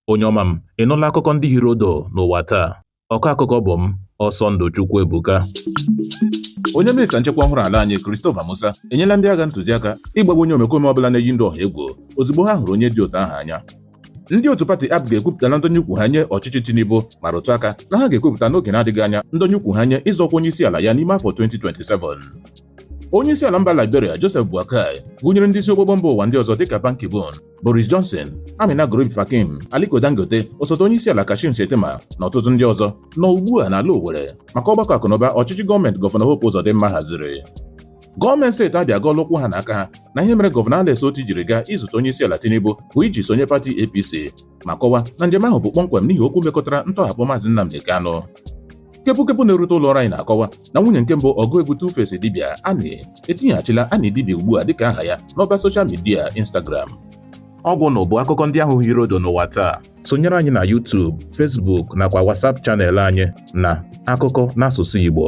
Onye ọma m, ị nụla akụkọ ndị hiri odo n'ụwa taa? Ọkọ akụkọ bụ m, Ọsọndụ Chukwuebuka. Onye minista nchekwa ọhụrụ ala anyị Christopher Musa enyela ndị agha ntụziaka ịgbagbo onye omekome ọbụla na-eyi ndị ọha egwu ozugbo ha hụrụ onye dị otu ahụ anya. Ndị otu pati AB ga-ekwupụtala ndonye ukwu ha nye ọchịchị Tinubu ma rụtụ aka na ha ga-ekwupụta n'oge na-adịghị anya ndonye ukwu ha nye ịzọkwa onye isi ala ya n'ime afọ 2027. Onye isi ala mba Liberia Joseph Boakai gụnyere ndị isi ogbugbo mba ụwa ndị ọzọ dịka Ban Ki-moon, Boris Johnson, Amina Gurib Fakim, Aliko Dangote, osote onye isi ala Kashim Shettima na ọtụtụ ndị ọzọ nọ ugbu a n'ala Owerri maka ọgbakọ akụnụba ọchịchị gọọmenti Gọvanọ Hope Uzodimma haziri. Gọọmenti steeti Abịa agọọla ụkwụ ha n'aka ha na ihe mere Gọvanọ Alex Oti jiri gaa izute onye isi ala Tinubu bụ iji sonye pati APC ma kọwaa na njem ahụ bụ kpọmkwem n'ihi okwu mekọtara ntọhapụ Maazị Nnamdi Kanu. Kepụkepụ na-erute ụlọ ọrụ anyị na-akọwa na nwunye nke mbụ ọgụ egwu Two-Face dibịa Annie etinyeghachila Annie dibịa ugbu a dịka aha ya n'ọba soshal midia Instagram. Ọ bụ na bụ akụkọ ndị ahụ hiri odo n'ụwa taa. Sonyere anyị na YouTube, Facebook nakwa WhatsApp chanel anyị na Akụkọ n'asụsụ Igbo.